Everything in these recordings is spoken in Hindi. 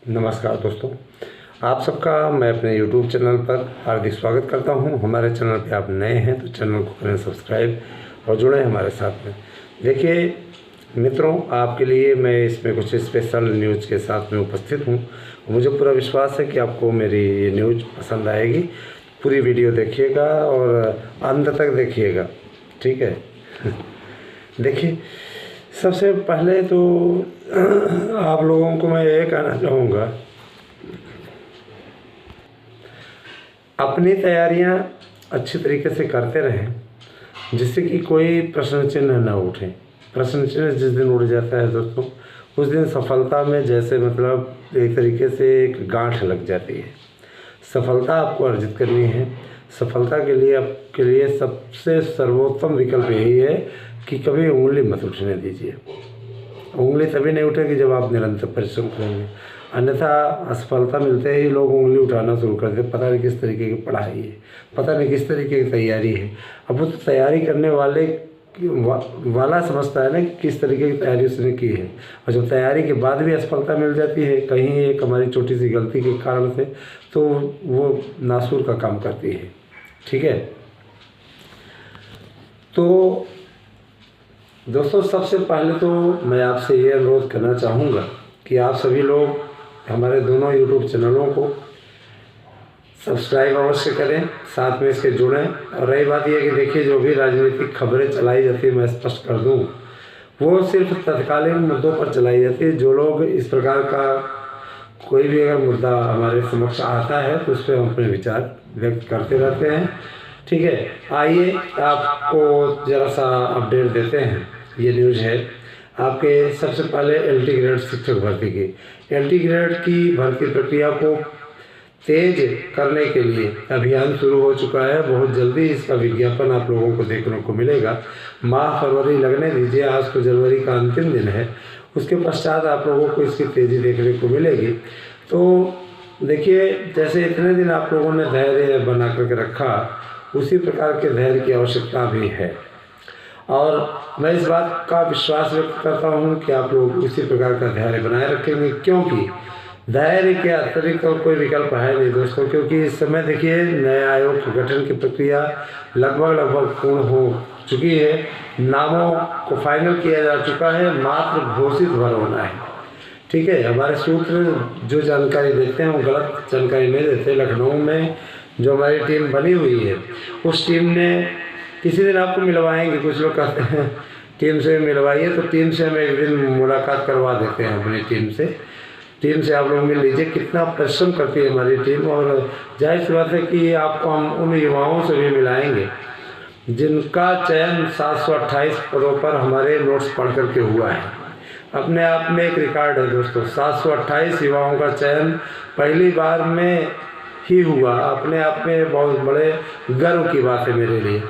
नमस्कार दोस्तों, आप सबका मैं अपने YouTube चैनल पर हार्दिक स्वागत करता हूं। हमारे चैनल पे आप नए हैं तो चैनल को करें सब्सक्राइब और जुड़ें हमारे साथ में। देखिए मित्रों, आपके लिए मैं इसमें कुछ स्पेशल न्यूज़ के साथ में उपस्थित हूं। मुझे पूरा विश्वास है कि आपको मेरी ये न्यूज़ पसंद आएगी। पूरी वीडियो देखिएगा और अंत तक देखिएगा, ठीक है। देखिए, सबसे पहले तो आप लोगों को मैं ये कहना चाहूँगा, अपनी तैयारियां अच्छी तरीके से करते रहें, जिससे कि कोई प्रश्न चिन्ह न उठे। प्रश्न चिन्ह जिस दिन उठ जाता है दोस्तों, उस दिन सफलता में जैसे मतलब एक तरीके से एक गांठ लग जाती है। सफलता आपको अर्जित करनी है। सफलता के लिए आपके लिए सबसे सर्वोत्तम विकल्प यही है कि कभी उंगली मत उठने दीजिए। उंगली तभी नहीं उठेगी जब आप निरंतर परिश्रम करेंगे, अन्यथा असफलता मिलते ही लोग उंगली उठाना शुरू कर देते। पता नहीं किस तरीके की पढ़ाई है, पता नहीं किस तरीके की तैयारी है। अब वो तो तैयारी करने वाला समझता है ना कि किस तरीके की तैयारी उसने की है, और जब तैयारी के बाद भी असफलता मिल जाती है कहीं एक हमारी छोटी सी गलती के कारण से, तो वो नासूर का काम करती है, ठीक है। तो दोस्तों, सबसे पहले तो मैं आपसे ये अनुरोध करना चाहूँगा कि आप सभी लोग हमारे दोनों YouTube चैनलों को सब्सक्राइब अवश्य करें, साथ में इसके जुड़ें। और रही बात यह कि देखिए, जो भी राजनीतिक खबरें चलाई जाती है, मैं स्पष्ट कर दूं, वो सिर्फ तत्कालीन मुद्दों पर चलाई जाती है। जो लोग इस प्रकार का कोई भी अगर मुद्दा हमारे समक्ष आता है तो उस पर हम अपने विचार व्यक्त करते रहते हैं, ठीक है। आइए आपको ज़रा सा अपडेट देते हैं। ये न्यूज़ है आपके सबसे पहले LT ग्रेड शिक्षक भर्ती की। LT ग्रेड की भर्ती प्रक्रिया को तेज करने के लिए अभियान शुरू हो चुका है। बहुत जल्दी इसका विज्ञापन आप लोगों को देखने को मिलेगा। माह फरवरी लगने दीजिए, आज तो जनवरी का अंतिम दिन है। उसके पश्चात आप लोगों को इसकी तेज़ी देखने को मिलेगी। तो देखिए, जैसे इतने दिन आप लोगों ने धैर्य बना करके रखा, उसी प्रकार के धैर्य की आवश्यकता भी है। और मैं इस बात का विश्वास व्यक्त करता हूं कि आप लोग उसी प्रकार का धैर्य बनाए रखेंगे, क्योंकि धैर्य के अतिरिक्त और कोई विकल्प है नहीं दोस्तों। क्योंकि इस समय देखिए, नए आयोग के गठन की प्रक्रिया लगभग पूर्ण हो चुकी है। नामों को फाइनल किया जा चुका है, मात्र घोषित भर होना है, ठीक है। हमारे सूत्र जो जानकारी देते हैं वो गलत जानकारी नहीं देते। लखनऊ में जो हमारी टीम बनी हुई है, उस टीम ने किसी दिन आपको मिलवाएंगे। कुछ लोग कहते हैं टीम से मिलवाइए, तो टीम से हम एक दिन मुलाकात करवा देते हैं अपनी टीम से। टीम से आप लोग मिल लीजिए, कितना परिश्रम करती है हमारी टीम। और जाहिर सी बात है कि आपको हम उन युवाओं से भी मिलाएंगे जिनका चयन 728 पदों पर हमारे नोट्स पढ़ करके हुआ है। अपने आप में एक रिकॉर्ड है दोस्तों, 728 युवाओं का चयन पहली बार में ही हुआ। अपने आप में बहुत बड़े गर्व की बात है मेरे लिए।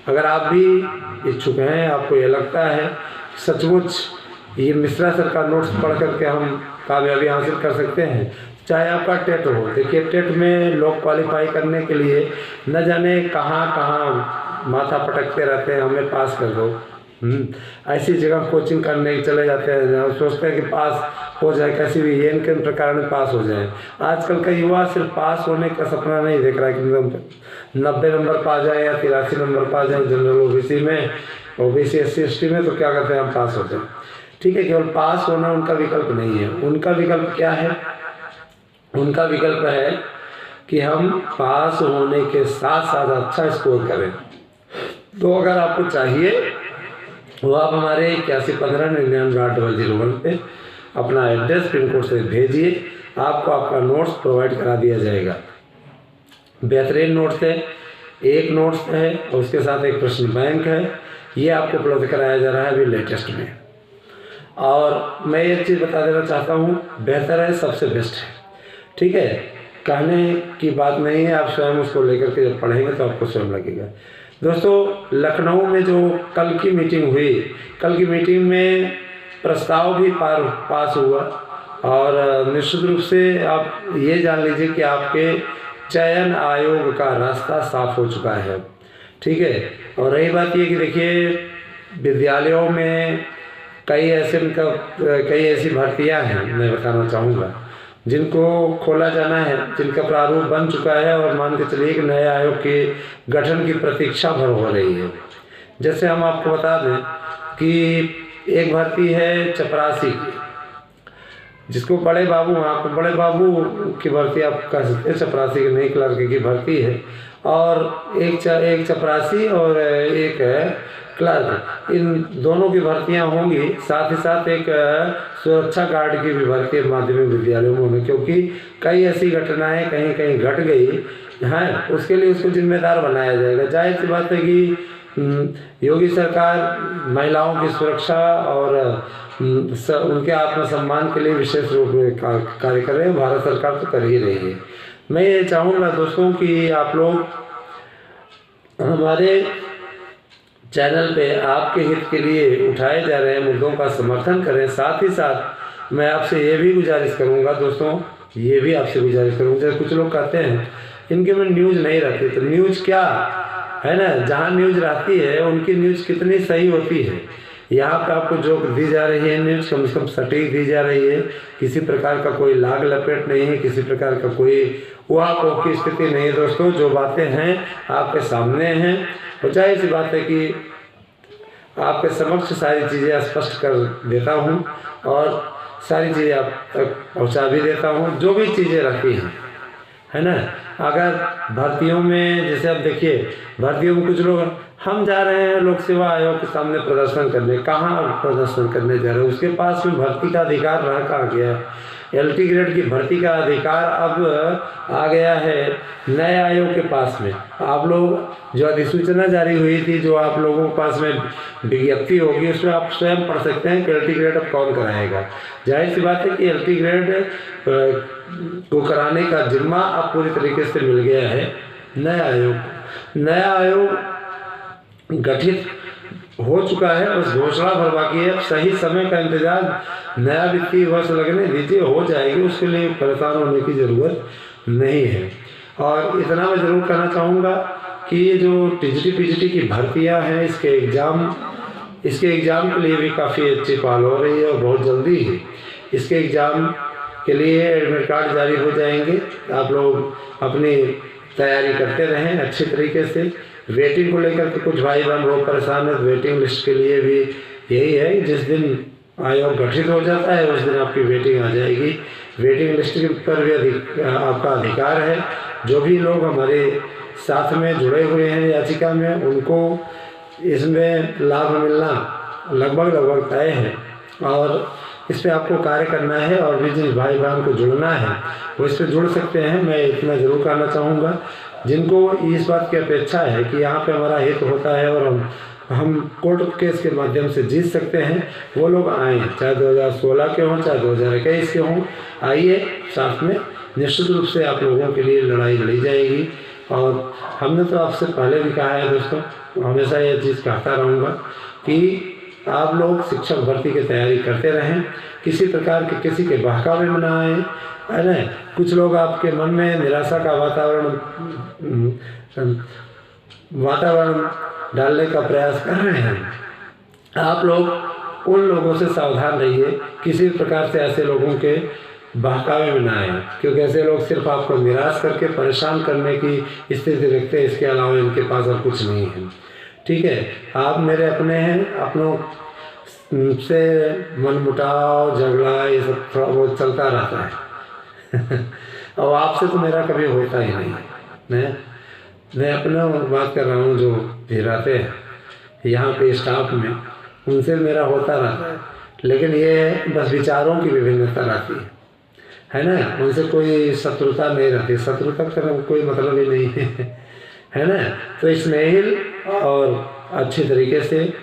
अगर आप भी इच्छुक हैं, आपको ये लगता है सचमुच ये मिश्रा सर का नोट्स पढ़ करके हम कामयाबी हासिल कर सकते हैं, चाहे आपका टेट हो। देखिए, टेट में लोग क्वालिफाई करने के लिए न जाने कहाँ माथा पटकते रहते हैं, हमें पास कर दो। ऐसी जगह कोचिंग करने चले जाते हैं, सोचते हैं कि पास हो जाए, कैसी भी एन के प्रकार में पास हो जाए। आजकल का युवा सिर्फ पास होने का सपना नहीं देख रहा है कि 90 नंबर पा जाए या 83 नंबर पा जाए जनरल OBC में, OBC SC ST में, तो क्या करते हैं, हम पास हो जाए, ठीक है। केवल पास होना उनका विकल्प नहीं है। उनका विकल्प क्या है? उनका विकल्प है कि हम पास होने के साथ साथ अच्छा स्कोर करें। तो अगर आपको चाहिए तो आप हमारे 8115998001 पे अपना एड्रेस पिन कोड से भेजिए, आपको आपका नोट्स प्रोवाइड करा दिया जाएगा। बेहतरीन नोट्स है, एक नोट्स है और उसके साथ एक प्रश्न बैंक है। ये आपको उपलब्ध कराया जा रहा है अभी लेटेस्ट में। और मैं एक चीज़ बता देना चाहता हूँ, बेहतर है, सबसे बेस्ट है, ठीक है। कहने की बात नहीं है, आप स्वयं उसको लेकर के जब पढ़ेंगे तो आपको स्वयं लगेगा। दोस्तों, लखनऊ में जो कल की मीटिंग हुई, कल की मीटिंग में प्रस्ताव भी पास हुआ। और निश्चित रूप से आप ये जान लीजिए कि आपके चयन आयोग का रास्ता साफ हो चुका है, ठीक है। और रही बात ये कि देखिए, विद्यालयों में कई ऐसी भर्तियां हैं, मैं बताना चाहूँगा। जिनको खोला जाना है, जिनका प्रारूप बन चुका है और मान के चलिए कि नए आयोग के गठन की प्रतीक्षा भर हो रही है। जैसे हम आपको बता दें कि एक भर्ती है चपरासी की, जिसको बड़े बाबू, आप बड़े बाबू की भर्ती आप कह सकते हैं, चपरासी की नई क्लर्क की भर्ती है, और एक चपरासी और एक क्लर्क, इन दोनों की भर्तियां होंगी। साथ ही साथ एक सुरक्षा गार्ड की भी भर्ती माध्यमिक विद्यालयों में होगी, क्योंकि कई ऐसी घटनाएं कहीं कहीं घट गई हैं, उसके लिए उसको जिम्मेदार बनाया जाएगा। जाहिर सी बात है कि योगी सरकार महिलाओं की सुरक्षा और उनके आत्मसम्मान के लिए विशेष रूप में कार्य कर रहे हैं। भारत सरकार तो कर ही रही है। मैं ये चाहूँगा दोस्तों कि आप लोग हमारे चैनल पे आपके हित के लिए उठाए जा रहे मुद्दों का समर्थन करें। साथ ही साथ मैं आपसे ये भी गुजारिश करूँगा दोस्तों, ये भी आपसे गुजारिश करूँगा, जैसे कुछ लोग कहते हैं इनके में न्यूज़ नहीं रहती, तो न्यूज़ क्या है ना, जहाँ न्यूज़ रहती है उनकी न्यूज़ कितनी सही होती है। यहाँ पे आपको जो दी जा रही है न्यूज़ कम से कम सटीक दी जा रही है, किसी प्रकार का कोई लाग लपेट नहीं है, किसी प्रकार का कोई उहापोह की स्थिति नहीं है। दोस्तों जो बातें हैं आपके सामने हैं, और जाहिर सी बात है कि आपके समक्ष सारी चीज़ें स्पष्ट कर देता हूँ और सारी चीज़ें आप तक पहुँचा भी देता हूँ, जो भी चीज़ें रखी हैं, है ना। अगर भर्तियों में, जैसे अब देखिए भर्तियों में कुछ लोग, हम जा रहे हैं लोक सेवा आयोग के सामने प्रदर्शन करने, कहाँ प्रदर्शन करने जा रहे हैं, उसके पास में भर्ती का अधिकार रह कहाँ गया है। LT ग्रेड की भर्ती का अधिकार अब आ गया है नए आयोग के पास में। आप लोग जो अधिसूचना जारी हुई थी, जो आप लोगों के पास में विज्ञप्ति होगी, उसमें आप स्वयं पढ़ सकते हैं कि LT ग्रेड अब कौन कराएगा। जाहिर सी बात है कि LT ग्रेड को कराने का जिम्मा अब पूरी तरीके से मिल गया है नया आयोग। नया आयोग गठित हो चुका है, बस घोषणा भर बाकी है। सही समय का इंतजार, नया वित्तीय वर्ष लगने दीजिए, हो जाएगी, उसके लिए परेशान होने की ज़रूरत नहीं है। और इतना मैं ज़रूर कहना चाहूँगा कि ये जो TGT PGT की भर्तियाँ हैं, इसके एग्ज़ाम के लिए भी काफ़ी अच्छी पहल हो रही है और बहुत जल्दी ही इसके एग्ज़ाम के लिए एडमिट कार्ड जारी हो जाएंगे। आप लोग अपनी तैयारी करते रहें अच्छी तरीके से। वेटिंग को लेकर के कुछ भाई बहन बहुत परेशान है, वेटिंग लिस्ट के लिए भी यही है, जिस दिन आयोग गठित हो जाता है उस दिन आपकी वेटिंग आ जाएगी। वेटिंग लिस्ट पर भी आपका अधिकार है। जो भी लोग हमारे साथ में जुड़े हुए हैं याचिका में, उनको इसमें लाभ मिलना लगभग तय है, और इस पर आपको कार्य करना है, और भी जिन भाई बहन को जुड़ना है वो इस पर जुड़ सकते हैं। मैं इतना ज़रूर कहना चाहूँगा, जिनको इस बात की अपेक्षा है कि यहाँ पे हमारा हित होता है और हम कोर्ट केस के माध्यम से जीत सकते हैं, वो लोग आएँ, चाहे 2016 के हों चाहे 2021 के हों, आइए साथ में। निश्चित रूप से आप लोगों के लिए लड़ाई लड़ी जाएगी। और हमने तो आपसे पहले भी कहा है दोस्तों, हमेशा ये चीज़ कहता रहूँगा कि आप लोग शिक्षक भर्ती की तैयारी करते रहें, किसी प्रकार के किसी के बहकावे में ना आए, है ना। कुछ लोग आपके मन में निराशा का वातावरण डालने का प्रयास कर रहे हैं। आप लोग उन लोगों से सावधान रहिए, किसी प्रकार से ऐसे लोगों के बहकावे में ना आए, क्योंकि ऐसे लोग सिर्फ आपको निराश करके परेशान करने की स्थिति रखते हैं, इसके अलावा इनके पास और कुछ नहीं है। ठीक है, आप मेरे अपने हैं, अपनों से मनमुटाव झगड़ा ये सब थोड़ा बहुत चलता रहता है और आपसे तो मेरा कभी होता ही नहीं है। मैं अपना बात कर रहा हूँ, जो भी रहते हैं यहाँ पे स्टाफ में, उनसे मेरा होता रहता है, लेकिन ये बस विचारों की विभिन्नता रहती है ना। उनसे कोई शत्रुता नहीं रहती, शत्रुता का कोई मतलब ही नहीं है ना। तो स्नेहिल और अच्छी तरीके से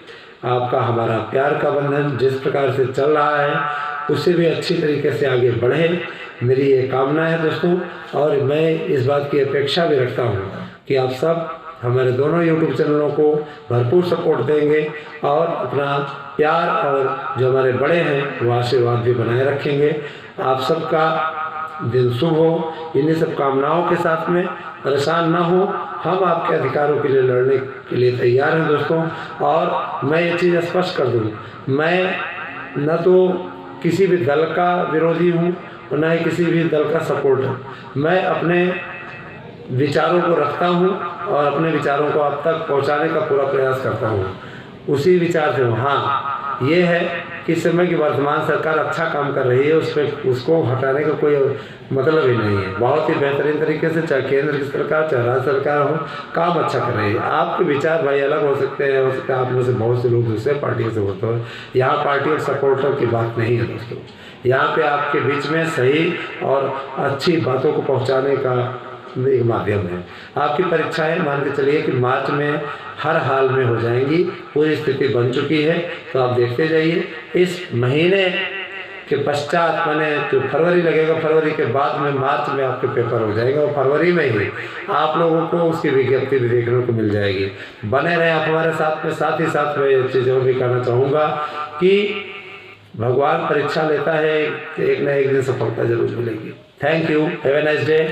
आपका हमारा प्यार का बंधन जिस प्रकार से चल रहा है, उससे भी अच्छी तरीके से आगे बढ़े, मेरी ये कामना है दोस्तों। और मैं इस बात की अपेक्षा भी रखता हूँ कि आप सब हमारे दोनों YouTube चैनलों को भरपूर सपोर्ट देंगे और अपना प्यार और जो हमारे बड़े हैं वो आशीर्वाद भी बनाए रखेंगे। आप सबका दिन शुभ हो, इन्हीं सब कामनाओं के साथ में परेशान ना हो। हम आपके अधिकारों के लिए लड़ने के लिए तैयार हैं दोस्तों। और मैं ये चीज़ स्पष्ट कर दूँ, मैं न तो किसी भी दल का विरोधी हूँ और न ही किसी भी दल का सपोर्टर। मैं अपने विचारों को रखता हूँ और अपने विचारों को आप तक पहुँचाने का पूरा प्रयास करता हूँ, उसी विचार से हूँ। हाँ, ये है कि इस समय की वर्तमान सरकार अच्छा काम कर रही है, उसको हटाने का कोई मतलब ही नहीं है। बहुत ही बेहतरीन तरीके से, चाहे केंद्र की सरकार चाहे राज्य सरकार हो, काम अच्छा कर रही है। आपके विचार भाई अलग हो सकते हैं, हो सकता है आप में से बहुत से लोग दूसरे पार्टियों से होते हो। यहाँ पार्टी और सपोर्टर की बात नहीं है दोस्तों, यहाँ पे आपके बीच में सही और अच्छी बातों को पहुँचाने का एक माध्यम है। आपकी परीक्षाएं मान के चलिए कि मार्च में हर हाल में हो जाएंगी, पूरी स्थिति बन चुकी है। तो आप देखते जाइए, इस महीने के पश्चात मैंने जो फरवरी लगेगा, फरवरी के बाद में मार्च में आपके पेपर हो जाएगा और फरवरी में ही आप लोगों को उसकी विज्ञप्ति भी देखने को मिल जाएगी। बने रहें आप हमारे साथ में। साथ ही साथ मैं ये चीज़ और भी कहना चाहूँगा कि भगवान परीक्षा लेता है, एक न एक दिन सफलता जरूर मिलेगी। Thank you, have a nice day.